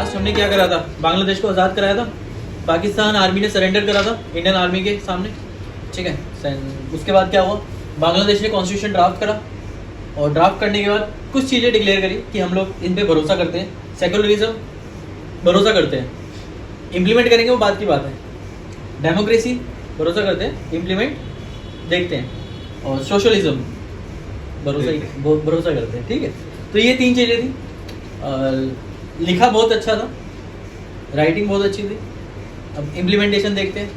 Last हमने क्या करा था, बांग्लादेश को आज़ाद कराया था, पाकिस्तान आर्मी ने सरेंडर करा था इंडियन आर्मी के सामने, ठीक है। उसके बाद क्या हुआ, बांग्लादेश ने कॉन्स्टिट्यूशन ड्राफ्ट करा, और ड्राफ्ट करने के बाद कुछ चीज़ें डिक्लेयर करी कि हम लोग इन पे भरोसा करते हैं, सेकुलरिज्म भरोसा करते हैं, इम्प्लीमेंट करेंगे वो बात की बात है, डेमोक्रेसी भरोसा करते हैं, इम्प्लीमेंट देखते हैं, और सोशलिज्म भरोसा करते हैं, ठीक है। तो ये 3 चीज़ें थी। लिखा बहुत अच्छा था, राइटिंग बहुत अच्छी थी। अब इम्प्लीमेंटेशन देखते हैं,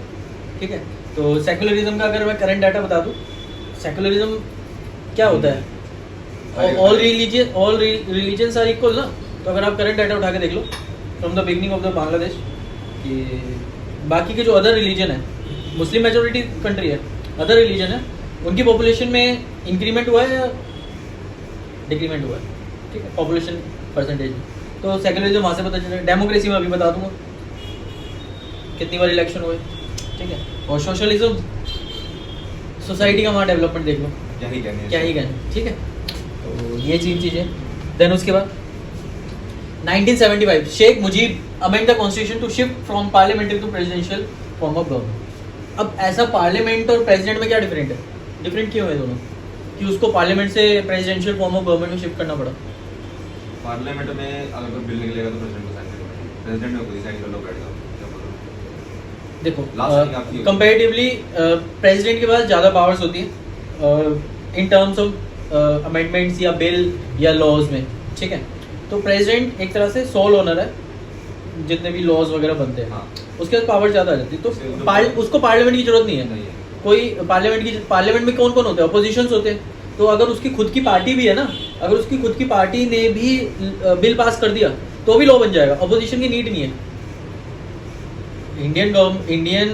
ठीक है। तो सेकुलरिज्म का अगर मैं करंट डाटा बता दूं, सेकुलरिज्म क्या होता है, ऑल रिलीजन्स आर इक्वल ना। तो अगर आप करंट डाटा उठा के देख लो from the beginning of the Bangladesh, कि बाकी के जो अदर रिलीजन है, मुस्लिम मेजोरिटी कंट्री है, अदर रिलीजन है, उनकी पॉपुलेशन में इंक्रीमेंट हुआ है या डिक्रीमेंट हुआ है, ठीक है, पॉपुलेशन परसेंटेज में। तो सेकुलरिज्म वहाँ से पता चला। डेमोक्रेसी में अभी बता दूंगा कितनी बार इलेक्शन हुए, ठीक है। और सोशलिज्म, सोसाइटी का वहाँ डेवलपमेंट देख लो, क्या ही कहने, ठीक है। तो ये 3 चीज़ें। देन उसके बाद 1975 Sheikh Mujib amend the constitution to shift from parliamentary to presidential form of government. अब ऐसा पार्लियामेंट और प्रेसिडेंट में क्या डिफरेंट क्यों है दोनों, कि उसको पार्लियामेंट से प्रेसिडेंशियल फॉर्म ऑफ गवर्नमेंट में शिफ्ट करना पड़ा? पार्लियामेंट में अगर कोई बिल निकलेगा तो प्रेसिडेंट को साइन करना पड़ेगा, प्रेसिडेंट में कोई साइन कर लो, बैठ जाओ। देखो कंपैरेटिवली प्रेसिडेंट के पास ज़्यादा पावर्स होती है इन टर्म्स ऑफ अमेंडमेंट्स या बिल या लॉज में, ठीक है। तो प्रेसिडेंट एक तरह से सोल ओनर है, जितने भी लॉज वगैरह बनते हैं, हाँ। उसके पास पावर ज़्यादा आ जाती है, तो उसको पार्लियामेंट की जरूरत नहीं है। कोई पार्लियामेंट में कौन कौन होते हैं, अपोजिशंस होते हैं। तो अगर उसकी खुद की पार्टी भी है ना, अगर उसकी खुद की पार्टी ने भी बिल पास कर दिया तो भी लॉ बन जाएगा, अपोजिशन की नीड नहीं है। इंडियन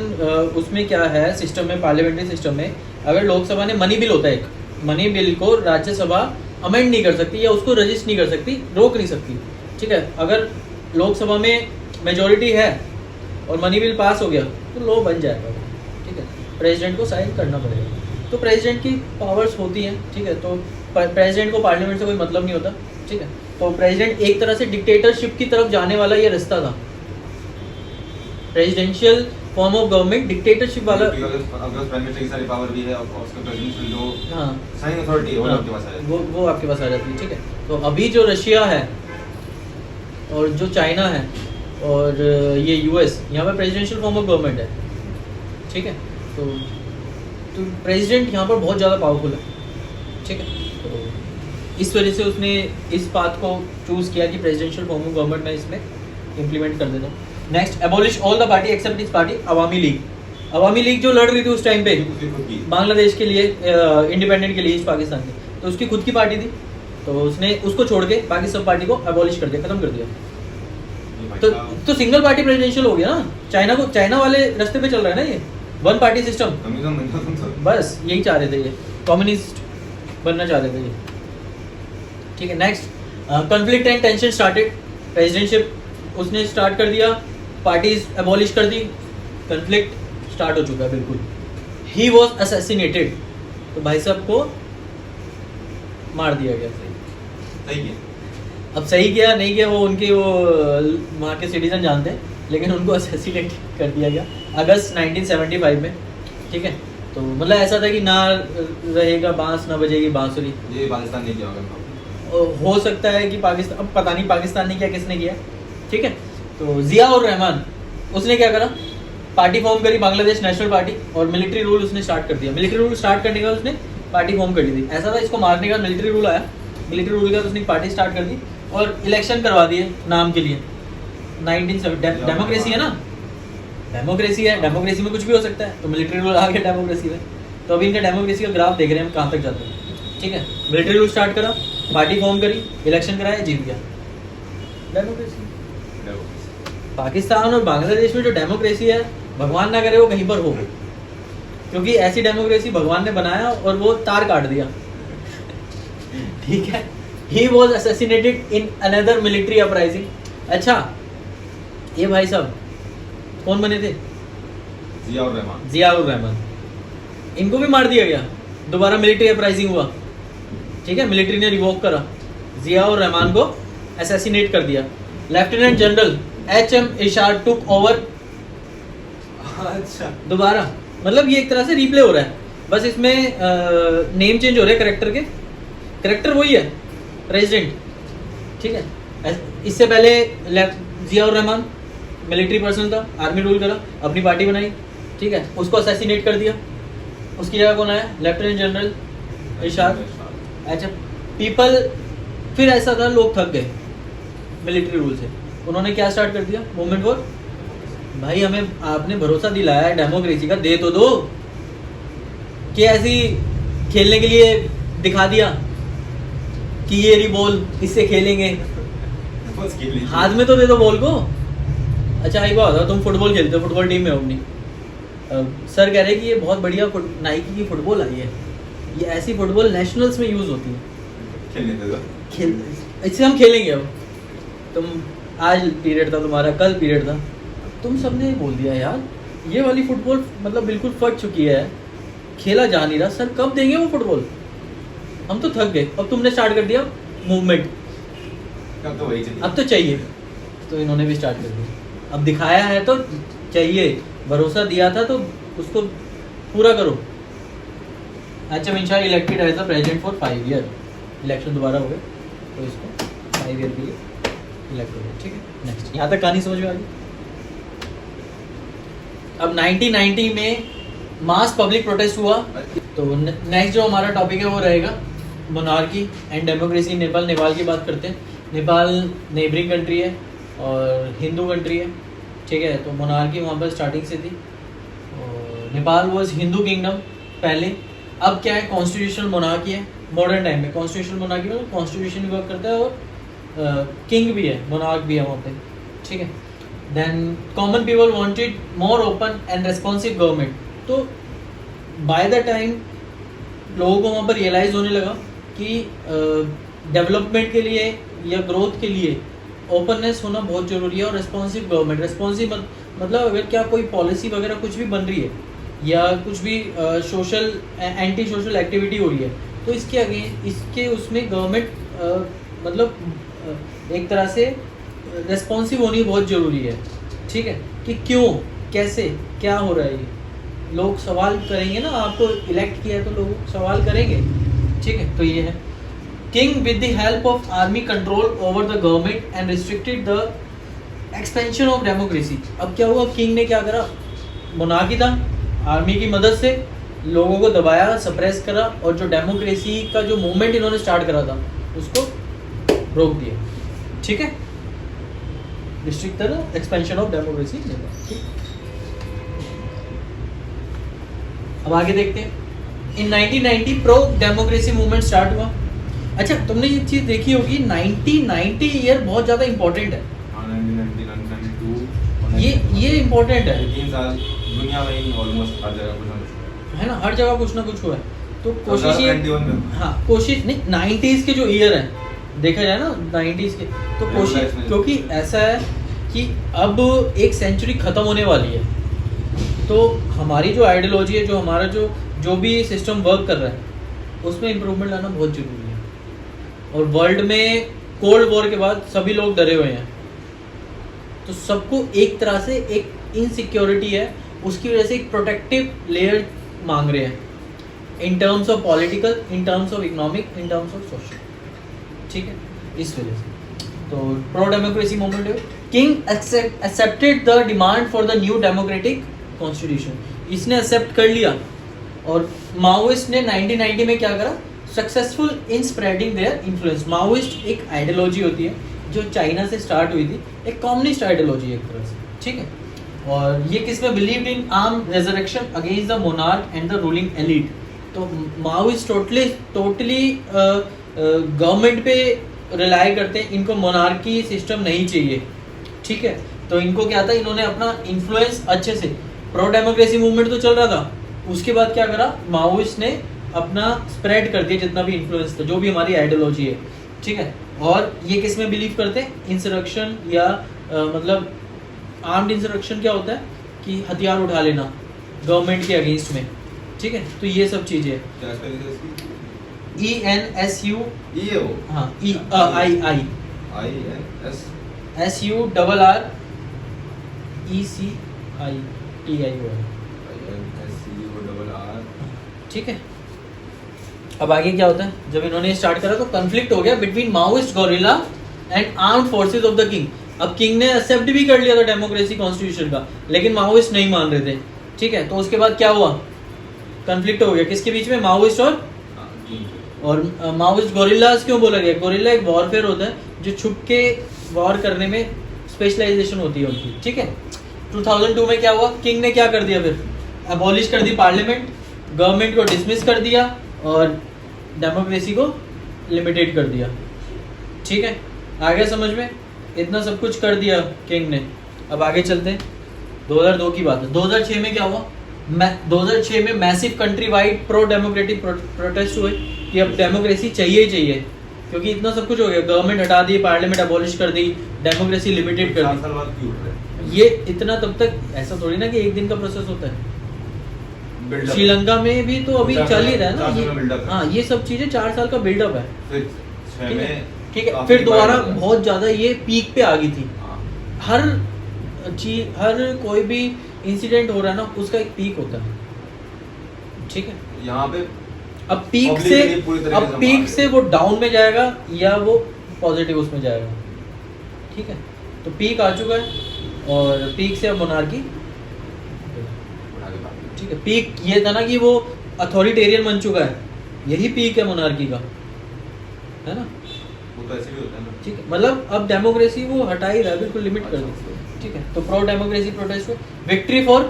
उसमें क्या है सिस्टम में, पार्लियामेंट्री सिस्टम में, अगर लोकसभा ने मनी बिल होता है, एक मनी बिल को राज्यसभा अमेंड नहीं कर सकती या उसको रजिस्ट नहीं कर सकती, रोक नहीं सकती, ठीक है। अगर लोकसभा में मेजोरिटी है और मनी बिल पास हो गया तो लॉ बन जाएगा, ठीक है। प्रेसिडेंट को साइन करना पड़ेगा। तो प्रेसिडेंट की पावर्स होती हैं, ठीक है। तो प्रेसिडेंट को पार्लियामेंट से कोई मतलब नहीं होता, ठीक है। तो प्रेसिडेंट एक तरह से डिक्टेटरशिप की तरफ जाने वाला ये रास्ता था, presidential form of government dictatorship वाला। अगर प्राइम मिनिस्टर की सारी पावर भी है और उसका प्रेसिडेंशियल जो हाँ साइन अथॉरिटी है वो आपके पास आ जाती है, वो आपके पास आ जाती है, ठीक है। तो अभी जो रशिया है और जो चाइना है और ये यूएस, यहाँ पे प्रेसिडेंशियल फॉर्म ऑफ गवर्नमेंट है, ठीक है। तो प्रेसिडेंट यहाँ पर बहुत ज़्यादा पावरफुल है, ठीक है। तो इस वजह से उसने इस बात को चूज़ किया कि प्रेसिडेंशियल फॉर्म ऑफ गवर्नमेंट में इसमें इम्प्लीमेंट कर देता हूँ। Next, abolish all the party except this party, Awami League. Awami League जो लड़ रही थी उस टाइम पे बांग्लादेश के लिए, इंडिपेंडेंट के लिए, ईस्ट पाकिस्तान के, तो उसकी खुद की पार्टी थी, तो उसने उसको छोड़ के बाकी सब पार्टी को एबॉलिश कर दिया, खत्म कर दिया। तो सिंगल पार्टी प्रेसिडेंशियल हो गया ना। चाइना वाले रास्ते पे चल रहा है ना ये, वन पार्टी सिस्टम। बस यही चाह रहे थे ये, कम्युनिस्ट बनना चाह रहे थे ये, ठीक है। Next, conflict and tension started. Presidentship उसने स्टार्ट कर दिया, पार्टीज एबॉलिश कर दी, कॉन्फ्लिक्ट स्टार्ट हो चुका है बिल्कुल। ही वॉज असैसिनेटेड, तो भाई साहब को मार दिया गया। सही है। अब सही किया नहीं किया वो उनके वो वहाँ के सिटीजन जानते हैं, लेकिन उनको असैसिनेट कर दिया गया अगस्त 1975 में, ठीक है। तो मतलब ऐसा था कि ना रहेगा बांस ना बजेगी बांसुरी। ये पाकिस्तान ने किया होगा, हो सकता है कि पाकिस्तान, अब पता नहीं पाकिस्तान ने किया, किसने किया, ठीक है। तो जिया और रहमान उसने क्या करा, पार्टी फॉर्म करी, बांग्लादेश नेशनल पार्टी, और मिलिट्री रूल उसने स्टार्ट कर दिया। मिलिट्री रूल स्टार्ट करने के बाद उसने पार्टी फॉर्म कर दी थी। ऐसा था इसको मारने का मिलिट्री रूल आया, मिलिट्री रूल के बाद उसने पार्टी स्टार्ट कर दी और इलेक्शन करवा दिए नाम के लिए। 1970 डेमोक्रेसी है ना, डेमोक्रेसी है, डेमोक्रेसी में कुछ भी हो सकता है, तो मिलिट्री रूल आ गया डेमोक्रेसी में। तो अभी इनका डेमोक्रेसी का ग्राफ देख रहे हैं हम कहाँ तक जाते हैं, ठीक है। मिलिट्री रूल स्टार्ट करा, पार्टी फॉर्म करी, इलेक्शन कराया, जीत गया, डेमोक्रेसी। पाकिस्तान और बांग्लादेश में जो डेमोक्रेसी है, भगवान ना करे वो कहीं पर हो, क्योंकि ऐसी डेमोक्रेसी भगवान ने बनाया और वो तार काट दिया, ठीक है। He was assassinated in another military uprising. अच्छा, ये भाई साहब कौन बने थे? जिया और रहमान। जिया और रहमान, इनको भी मार दिया गया, दोबारा मिलिट्री अपराइजिंग हुआ, ठीक है। मिलिट्री ने रिवोक करा, जिया और रहमान को असैसिनेट कर दिया। लेफ्टिनेंट जनरल HM इरशाद टुक ओवर अच्छा दोबारा, मतलब ये एक तरह से रिप्ले हो रहा है, बस इसमें नेम चेंज हो रहे हैं करेक्टर के, करेक्टर वही है प्रेसिडेंट, ठीक है। इससे पहले जियाउर रहमान मिलिट्री पर्सन था, आर्मी रूल करा, अपनी पार्टी बनाई, ठीक है, उसको असैसिनेट कर दिया, उसकी जगह कौन आया, लेफ्टिनेंट जनरल इरशाद। अच्छा पीपल, फिर ऐसा था लोग थक गए मिलिट्री रूल से, उन्होंने क्या स्टार्ट कर दिया, मूवमेंट फॉर, भाई हमें आपने भरोसा दिलाया है डेमोक्रेसी का, दे तो दो, कि ऐसी खेलने के लिए दिखा दिया कि ये रही बॉल, इससे खेलेंगे, बस खेल लीजिए। हाथ में तो दे दो बॉल को। अच्छा एक बात बताओ, तुम फुटबॉल खेलते हो, फुटबॉल टीम में हो अपनी, सर कह रहे हैं कि ये बहुत बढ़िया नाइकी की फुटबॉल आई है, ये ऐसी फुटबॉल नेशनल्स में यूज होती है, खेलने दे दो। खेल इससे हम खेलेंगे। अब तुम आज पीरियड था तुम्हारा, कल पीरियड था, तुम सबने बोल दिया यार ये वाली फुटबॉल मतलब बिल्कुल फट चुकी है, खेला जा नहीं रहा, सर कब देंगे वो फुटबॉल, हम तो थक गए। अब तुमने स्टार्ट कर दिया मूवमेंट, कब तो वही चाहिए। अब तो चाहिए, तो इन्होंने भी स्टार्ट कर दिया, अब दिखाया है तो चाहिए, भरोसा दिया था तो उसको पूरा करो। अच्छा मिंशा elected as the president for 5 year, election दोबारा हो गए तो इसको 5 ईयर के लिए इलेक्ट हो गए, ठीक है। नेक्स्ट, यहाँ तक कहानी समझ में आ गई। अब 1990 में मास पब्लिक प्रोटेस्ट हुआ, तो नेक्स्ट जो हमारा टॉपिक है वो रहेगा मोनार्की एंड डेमोक्रेसी। नेपाल की बात करते हैं। नेपाल नेबरिंग कंट्री है और हिंदू कंट्री है, ठीक है, तो मोनार्की वहाँ पर स्टार्टिंग से थी। और नेपाल वॉज हिंदू किंगडम पहले, अब क्या है कॉन्स्टिट्यूशनल मोनार्की है। मॉडर्न टाइम में कॉन्स्टिट्यूशनल मोनार्की में कॉन्स्टिट्यूशन भी वर्क करता है और किंग भी है, मोनार्क भी है वहाँ पे, ठीक है। Then common people wanted more open and responsive government, तो बाय द टाइम लोगों को वहाँ पर रियलाइज़ होने लगा कि डेवलपमेंट के लिए या ग्रोथ के लिए ओपननेस होना बहुत ज़रूरी है। और रेस्पॉन्सिव गवर्नमेंट, रेस्पॉन्सिव मतलब अगर क्या कोई पॉलिसी वगैरह कुछ भी बन रही है या कुछ भी सोशल एंटी सोशल एक्टिविटी हो रही है, तो इसके आगे इसके उसमें गवर्नमेंट मतलब एक तरह से रेस्पॉन्सिव होनी बहुत ज़रूरी है, ठीक है, कि क्यों, कैसे, क्या हो रहा है। ये लोग सवाल करेंगे ना, आपको इलेक्ट किया है तो लोग सवाल करेंगे, ठीक है। तो ये है king with the help of army control over the government and restricted the expansion of democracy. अब क्या हुआ, किंग ने क्या करा, मोनार्की था, आर्मी की मदद से लोगों को दबाया, सप्रेस करा, और जो डेमोक्रेसी का जो मूवमेंट इन्होंने स्टार्ट करा था उसको रोक दिया, ठीक है। Restrict the expansion of democracy, ठीक। अब आगे देखते हैं। इन 1990 प्रो डेमोक्रेसी मूवमेंट स्टार्ट हुआ। अच्छा तुमने ये चीज़ देखी होगी, 1990 ईयर बहुत ज़्यादा इंपॉर्टेंट है। हाँ, 1992 ये इंपॉर्टेंट है, 3 साल दुनिया में ही ऑलमोस्ट हर जगह कुछ ना कुछ है ना, हर जगह कुछ ना कुछ हुआ है। तो कोशिश ये, 2021 में। हाँ कोशिश नहीं, 90s के जो ईयर है देखा जाए ना 90s के, तो कोशिश, क्योंकि ऐसा है कि अब एक सेंचुरी ख़त्म होने वाली है, तो हमारी जो आइडियोलॉजी है, जो हमारा जो भी सिस्टम वर्क कर रहा है उसमें इम्प्रूवमेंट लाना बहुत ज़रूरी है। और वर्ल्ड में कोल्ड वॉर के बाद सभी लोग डरे हुए हैं, तो सबको एक तरह से एक इनसिक्योरिटी है, उसकी वजह से एक प्रोटेक्टिव लेयर मांग रहे हैं, in terms of political, in terms of economic, in terms of social, ठीक है, इस वजह से। तो प्रो डेमोक्रेसी मूवमेंट है। King accepted the demand for the new democratic constitution, इसने एक्सेप्ट कर लिया। और माओइस्ट ने 1990 में क्या करा, successful in spreading their influence. Maoist एक आइडियोलॉजी होती है जो चाइना से स्टार्ट हुई थी, एक कम्युनिस्ट आइडियोलॉजी एक तरह से, ठीक है। और ये किस में believed in arm resurrection against the monarch and the ruling elite. तो माओइस्ट टोटली गवर्नमेंट पे रिलाई करते हैं, इनको मोनार्की सिस्टम नहीं चाहिए, ठीक है। तो इनको क्या था, इन्होंने अपना इन्फ्लुएंस अच्छे से, प्रो डेमोक्रेसी मूवमेंट तो चल रहा था, उसके बाद क्या करा, माओइस्ट ने अपना स्प्रेड कर दिया जितना भी इन्फ्लुएंस था, जो भी हमारी आइडियोलॉजी है, ठीक है। और ये किस में बिलीव करते हैं, इंसरेक्शन या मतलब आर्म्ड इंसरेक्शन क्या होता है कि हथियार उठा लेना गवर्नमेंट के अगेंस्ट में, ठीक है। तो ये सब चीज़ें क्या स्पेलिंग है इसकी? ENSU, ई है वो। हाँ, I INS SURRECITIO, ठीक है। अब आगे क्या होता है, जब इन्होंने स्टार्ट करा तो कन्फ्लिक्ट हो गया between Maoist gorilla and armed forces of the king. अब किंग ने एक्सेप्ट भी कर लिया था डेमोक्रेसी कॉन्स्टिट्यूशन का, लेकिन माओइस्ट नहीं मान रहे थे, ठीक है। तो उसके बाद क्या हुआ, कन्फ्लिक्ट हो गया किसके बीच में, माओइस्ट और माओइस्ट गोरिल्लास क्यों बोला गया, गोरिल्ला एक वॉरफेयर होता है जो छुप के वॉर करने में स्पेशलाइजेशन होती है उनकी, ठीक है। 2002 में क्या हुआ, किंग ने क्या कर दिया, फिर अबॉलिश कर दी पार्लियामेंट, गवर्नमेंट को डिसमिस कर दिया और डेमोक्रेसी को लिमिटेड कर दिया, ठीक है। आगे समझ में, इतना सब कुछ कर दिया किंग ने। अब आगे चलते हैं, 2002 की बात है। 2006 में क्या हुआ, 2006 में massive country wide pro democratic protest हुए कि अब डेमोक्रेसी चाहिए ही चाहिए, क्योंकि इतना सब कुछ हो गया, गवर्नमेंट हटा दी, पार्लियामेंट अबॉलिश कर दी, डेमोक्रेसी लिमिटेड कर दी। ये इतना तब तक ऐसा थोड़ी ना कि एक दिन का प्रोसेस होता है, श्रीलंका में भी तो अभी चल ही रहा है ना ये, हाँ ये सब चीजें 4 साल का बिल्डअप है, ठीक है। फिर दोबारा बहुत ज्यादा ये पीक पे आ गई थी, हर कोई भी इंसिडेंट हो रहा है ना उसका एक पीक होता है, ठीक है। यहाँ पे अब पीक से वो डाउन में जाएगा या वो पॉजिटिव उसमें जाएगा, ठीक है। तो पीक आ चुका है और पीक से अब मोनार्की, ठीक है। पीक ये था ना कि वो अथॉरिटेरियन बन चुका है, यही पीक है मोनार्की का, है ना, वो तो ऐसे भी होता है ना, ठीक है। मतलब अब डेमोक्रेसी वो हटा ही रहा है, बिल्कुल लिमिट कर दी, ठीक है। तो प्रो डेमोक्रेसी प्रोटेस्ट हुए, victory for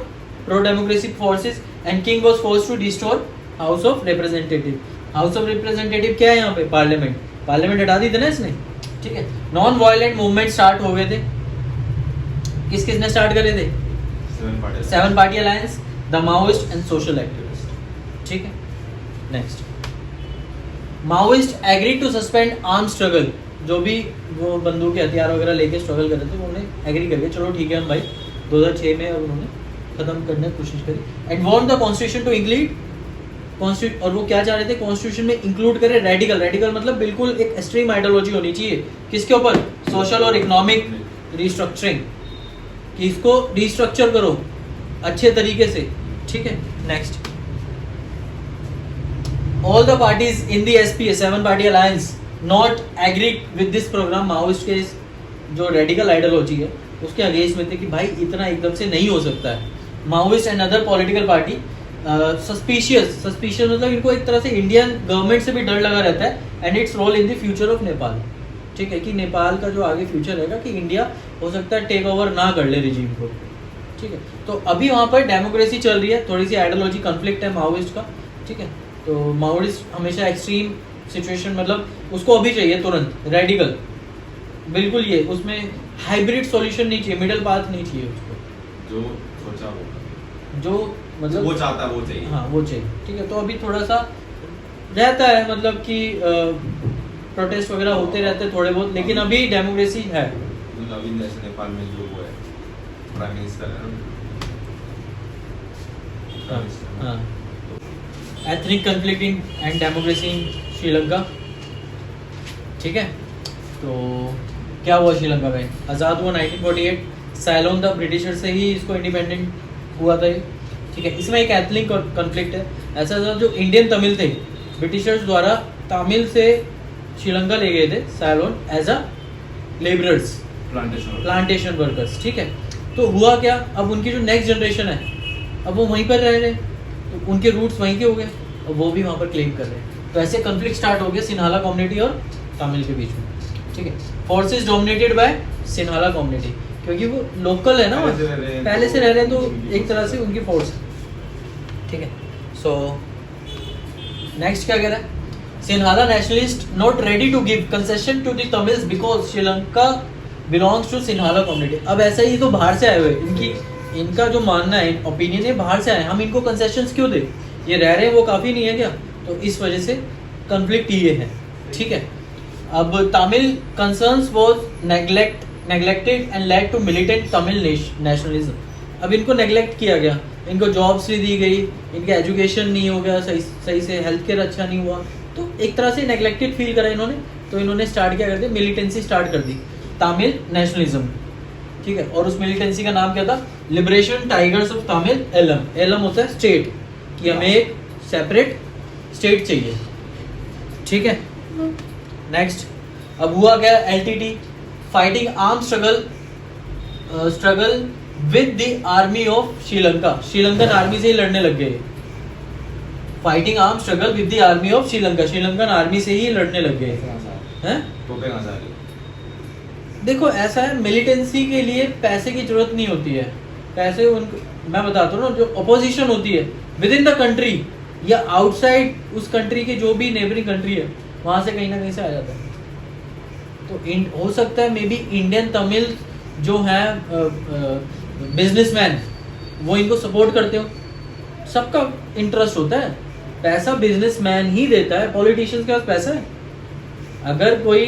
pro democracy forces and king was forced to destroy house of representative. House of representative क्या है यहाँ पे, पार्लियामेंट हटा दी थी ना इसने, ठीक है। नॉन वायलेंट मूवमेंट स्टार्ट हो गए थे, किसने स्टार्ट करे थे, 7 party alliance, the Maoist and social activist, ठीक है। Next, Maoist agree to suspend arm struggle, जो भी वो बंदूक के हथियार वगैरह लेके स्ट्रगल कर रहे थे उन्होंने एग्री कर लिया, चलो ठीक है हम भाई 2006 में अब उन्होंने खत्म करने की कोशिश करी। And want the constitution to include constitute, और वो क्या चाह रहे थे, कॉन्स्टिट्यूशन में इंक्लूड करे रेडिकल मतलब बिल्कुल एक एक्सट्रीम आइडियोलॉजी होनी चाहिए, किसके ऊपर, सोशल और इकोनॉमिक रिस्ट्रक्चरिंग, कि इसको रिस्ट्रक्चर करो अच्छे तरीके से, ठीक है। Next, all the parties in the SPA 7 party alliance not agree with this programme. Maoist के जो रेडिकल आइडियोलॉजी है उसके अगेंस्ट में थे कि भाई इतना एकदम से नहीं हो सकता है। Maoist and other political party suspicious मतलब इनको एक तरह से इंडियन गवर्नमेंट से भी डर लगा रहता है and its role in the future of Nepal, ठीक है, कि नेपाल का जो आगे फ्यूचर रहेगा कि इंडिया हो सकता है टेक ओवर ना कर ले रिजीम को, ठीक है। तो अभी वहाँ पर डेमोक्रेसी चल रही है, थोड़ी सी आइडियोलॉजी कॉन्फ्लिक्ट है माओइस्ट का, ठीक है। तो माओइस्ट हमेशा एक्सट्रीम सिचुएशन, मतलब उसको अभी चाहिए तुरंत रेडिकल, बिल्कुल ये उसमें हाइब्रिड सॉल्यूशन नहीं चाहिए, मिडिल पाथ नहीं चाहिए उसको, जो सोचा वो, जो मतलब वो चाहता है वो चाहिए, हाँ वो चाहिए, ठीक है। तो अभी थोड़ा सा रहता है, मतलब कि प्रोटेस्ट वगैरह होते रहते हैं थोड़े बहुत, लेकिन अभी डेमोक्रेसी है। नवीन जैसे नेपाल में जो वो है प्राइम मिनिस्टर है ना, हाँ, ethnic conflict in and democracy in Sri Lanka, ठीक है। तो क्या हुआ श्रीलंका में, आज़ाद हुआ 1948, साइलोन द ब्रिटिशर से ही इसको इंडिपेंडेंट हुआ था ये, ठीक है। इसमें एक एथनिक कॉन्फ्लिक्ट है, ऐसा था जो इंडियन तमिल थे ब्रिटिशर्स द्वारा तमिल से श्रीलंका ले गए थे Ceylon as a labourers, plantation workers, ठीक है। तो हुआ क्या, अब उनकी जो नेक्स्ट जनरेशन है अब वो वहीं पर रह रहे, तो उनके रूट्स वहीं के हो गए और वो भी वहाँ पर क्लेम कर रहे हैं। तो ऐसे कन्फ्लिक्ट स्टार्ट हो गया सिन्हाला कम्युनिटी और तमिल के बीच में, ठीक है। Forces dominated by Sinhala community, क्योंकि वो लोकल है ना, पहले से रह रहे हैं, तो एक तरह से उनकी फोर्स, ठीक है। सो नेक्स्ट क्या कह रहा है, Sinhala nationalist not ready to give concession to the Tamils because Sri Lanka belongs to Sinhala community. अब ऐसा ही तो बाहर से आए हुए, इनका जो मानना है, ओपिनियन है, बाहर से आए, हम इनको कंसेशंस क्यों दे, ये रह रहे हैं वो काफ़ी नहीं है क्या, तो इस वजह से कन्फ्लिक्ट ये है, ठीक है। अब Tamil concerns was neglected and led to militant Tamil nationalism. अब इनको नेग्लेक्ट किया गया, इनको जॉब्स नहीं दी गई, इनका एजुकेशन नहीं हो गया सही से, हेल्थ केयर अच्छा नहीं हुआ, तो एक तरह से नेग्लेक्टेड फील करा इन्होंने, तो इन्होंने स्टार्ट क्या कर दिया, मिलिटेंसी स्टार्ट कर दी। तमिल नेशनलिज्म, ठीक है। और उस मिलिटेंसी का नाम क्या था? Liberation Tigers of Tamil Eelam. Eelam होता है स्टेट, कि हमें एक सेपरेट स्टेट चाहिए, ठीक है। नेक्स्ट, अब हुआ क्या? LTT, fighting arm struggle with the army of Sri Lanka. Sri Lankan army से ही लड़ने लग गए। Fighting arm struggle with the army of Sri Lanka, Sri Lankan army से ही लड़ने लग गए हैं। टोपे कहाँ से आ रही? देखो ऐसा है, मिलिटेंसी के लिए पैसे की जरूरत नहीं होती है। पैसे मैं बताता हूँ ना, जो अपोजिशन होती है विद इन द कंट्री या आउटसाइड उस कंट्री के जो भी नेबरिंग कंट्री है, वहां से कहीं ना कहीं से आ जाता है। तो हो सकता है मे बी इंडियन तमिल जो है बिजनेसमैन, वो इनको सपोर्ट करते हो। सबका इंटरेस्ट होता है, पैसा बिजनेसमैन ही देता है, पॉलिटिशियंस के पास पैसा है। अगर कोई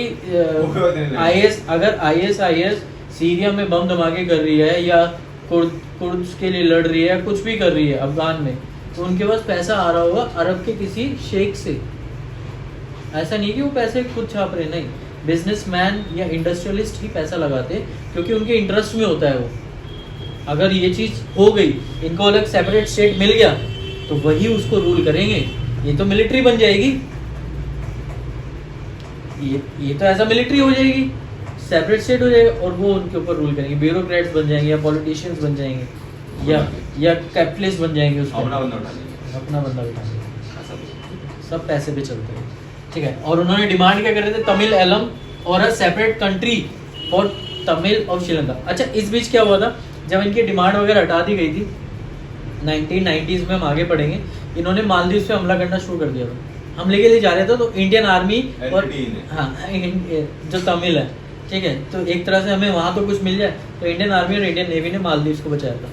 आईएस सीरिया में बम धमाके कर रही है या कुर्द के लिए लड़ रही है, कुछ भी कर रही है अफगान में, तो उनके पास पैसा आ रहा होगा अरब के किसी शेख से। ऐसा नहीं कि वो पैसे खुद छाप रहे, नहीं, बिजनेसमैन या इंडस्ट्रियलिस्ट ही पैसा लगाते क्योंकि उनके इंटरेस्ट में होता है वो। अगर ये चीज हो गई, इनको अलग सेपरेट स्टेट मिल गया, तो वही उसको रूल करेंगे। ये तो मिलिट्री बन जाएगी, ये तो ऐसा मिलिट्री हो जाएगी, सेपरेट स्टेट हो जाएगा, और वो उनके ऊपर रूल करेंगे। ब्यूरोक्रेट्स बन जाएंगे या पॉलिटिशियंस बन जाएंगे या कैपिटलिस्ट बन जाएंगे। उसको अपना बंदा उठा लेंगे, सब पैसे पे चलते हैं, ठीक है। और उन्होंने डिमांड क्या कर रहे थे? तमिल एलम और a separate country for Tamil of Sri Lanka. अच्छा, इस बीच क्या हुआ था? जब इनकी डिमांड वगैरह हटा दी गई थी 1990s में, हम आगे पढ़ेंगे, इन्होंने मालदीव पे हमला करना शुरू कर दिया था। हमले के लिए जा रहे थे तो इंडियन आर्मी और जो तमिल है, ठीक है, तो एक तरह से हमें वहाँ तो कुछ मिल जाए, तो इंडियन आर्मी और इंडियन नेवी ने मालदीव को बचाया था,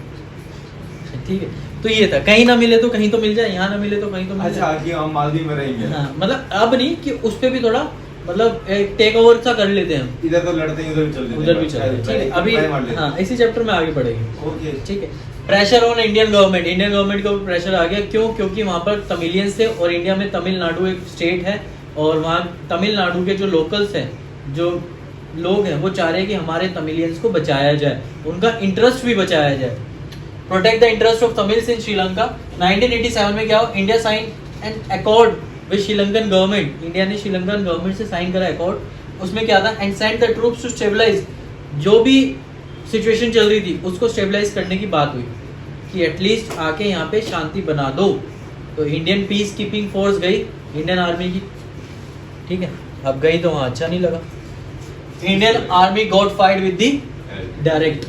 ठीक है। तो ये था, कहीं ना मिले तो कहीं तो मिल जाए, यहाँ ना मिले तो कहीं तो मिल जाए। अच्छा, कि हम मालदीव में रहेंगे। हाँ, मतलब अब नहीं कि उस पे भी थोड़ा मतलब टेक ओवर सा कर लेते हैं हम। इधर तो लड़ते हैं, उधर भी चलते हैं, उधर भी चलते हैं, ठीक है। अभी हाँ, इसी चैप्टर में आगे पढ़ेंगे, ओके, ठीक है। Pressure on Indian government, Indian government के ऊपर प्रेशर आ गया। क्यों? क्योंकि वहाँ पर तमिलियंस थे और इंडिया में तमिलनाडु एक स्टेट है, और वहाँ तमिलनाडु के जो लोकल्स हैं, जो लोग हैं, वो चाह रहे हैं कि हमारे तमिलियंस को बचाया जाए, उनका इंटरेस्ट भी बचाया जाए। Protect the interest of Tamils in Sri Lanka. 1987 में क्या हो? India sign an accord with Sri Lankan government. India ने श्रीलंकन गवर्नमेंट से साइन करा अकॉर्ड। उसमें क्या था? And send the troops to stabilise. जो भी सिचुएशन चल रही थी उसको स्टेबलाइज करने की बात हुई कि एटलीस्ट आके यहाँ पे शांति बना दो। तो इंडियन पीस कीपिंग फोर्स गई, इंडियन आर्मी की, ठीक है। अब गई तो वहाँ अच्छा नहीं लगा। Indian army got fight with the direct,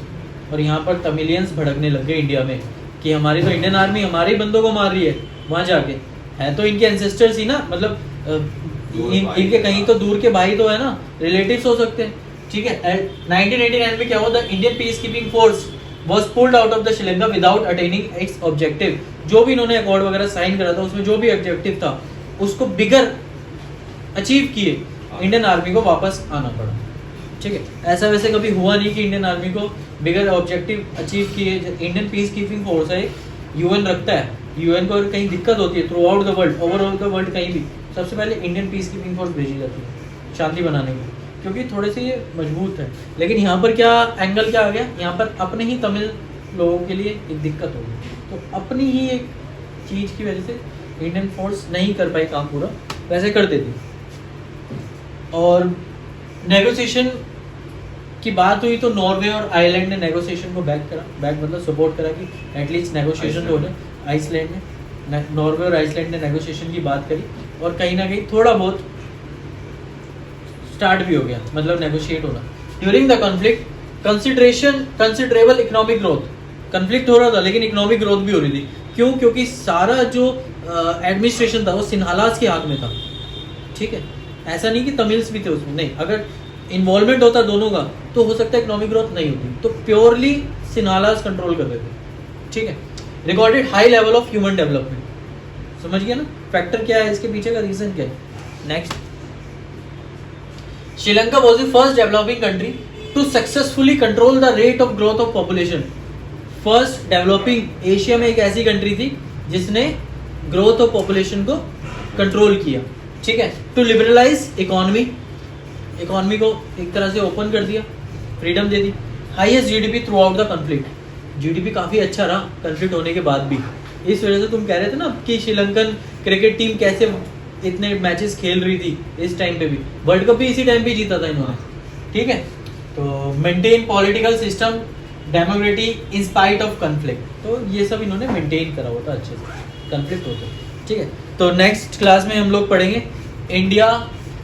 और यहाँ पर तमिलियंस भड़कने लग गए इंडिया में कि हमारी तो इंडियन आर्मी हमारे बंदों को मार रही है। वहाँ जाके है तो इनके एंसेस्टर्स ही ना, मतलब इनके कहीं तो दूर के भाई तो है ना, रिलेटिव्स हो सकते हैं, ठीक है। 1989 में क्या हुआ? The Indian peace keeping force was pulled out of the Sri Lanka without attaining its objective। जो भी इन्होंने अकॉर्ड वगैरह साइन करा था, उसमें जो भी ऑब्जेक्टिव था उसको बिगर अचीव किए इंडियन आर्मी को वापस आना पड़ा, ठीक है। ऐसा वैसे कभी हुआ नहीं कि इंडियन आर्मी को बिगर ऑब्जेक्टिव अचीव किए। इंडियन पीस कीपिंग फोर्स है, यूएन रखता है, यूएन को अगर कहीं दिक्कत होती है through out the world, overall the world, कहीं भी सबसे पहले इंडियन पीस कीपिंग फोर्स भेजी जाती है शांति बनाने को, क्योंकि थोड़े से ये मजबूत है। लेकिन यहाँ पर क्या एंगल क्या आ गया? यहाँ पर अपने ही तमिल लोगों के लिए एक दिक्कत हो गई, तो अपनी ही एक चीज़ की वजह से इंडियन फोर्स नहीं कर पाई काम पूरा, वैसे कर देती। और नेगोशिएशन की बात हुई तो नॉर्वे और आइसलैंड ने नेगोशिएशन को बैक करा, बैक मतलब सपोर्ट करा कि एटलीस्ट नेगोशिएशन तो हो जाए। आइसलैंड ने, नॉर्वे और आइसलैंड ने नेगोशिएशन की बात करी, और कहीं ना कहीं थोड़ा बहुत स्टार्ट भी हो गया, मतलब नेगोशिएट होना। During the conflict considerable economic growth, conflict हो रहा था लेकिन इकोनॉमिक ग्रोथ भी हो रही थी। क्यों? क्योंकि सारा जो एडमिनिस्ट्रेशन था वो सिन्हालास के हाथ में था, ठीक है। ऐसा नहीं कि तमिल्स भी थे उसमें, नहीं, अगर इन्वॉल्वमेंट होता दोनों का तो हो सकता है इकोनॉमिक ग्रोथ नहीं होती, तो प्योरली सिन्हालास कंट्रोल कर देते, ठीक है। Recorded high level of human development, समझ गया ना फैक्टर क्या है इसके पीछे का, रीजन क्या है। Next, Sri Lanka was the first developing country to successfully control the rate of growth of population। First developing Asia में एक ऐसी कंट्री थी जिसने ग्रोथ ऑफ पॉपुलेशन को कंट्रोल किया, ठीक है। टू लिबरलाइज इकोनॉमी, इकोनॉमी को एक तरह से ओपन कर दिया, freedom they the, highest GDP through out the conflict, GDP काफ़ी अच्छा रहा कन्फ्लिक्ट होने के बाद भी। इस वजह से तुम कह रहे थे ना कि श्रीलंकन क्रिकेट टीम कैसे इतने मैचेस खेल रही थी इस टाइम पे भी, वर्ल्ड कप भी इसी टाइम पे जीता था इन्होंने, ठीक है। तो maintain political system democracy in spite of conflict, तो ये सब इन्होंने मेंटेन करा हुआ था अच्छे से, कन्फ्लिक्ट होते, ठीक है। तो नेक्स्ट क्लास में हम लोग पढ़ेंगे इंडिया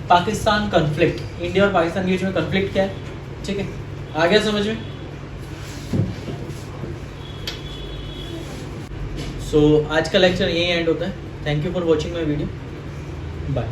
पाकिस्तान कन्फ्लिक्ट, इंडिया और पाकिस्तान के बीच में कन्फ्लिक्ट क्या है, ठीक है। आ गया समझ में? सो आज का लेक्चर यही एंड होता है। Thank you for watching my video, bye.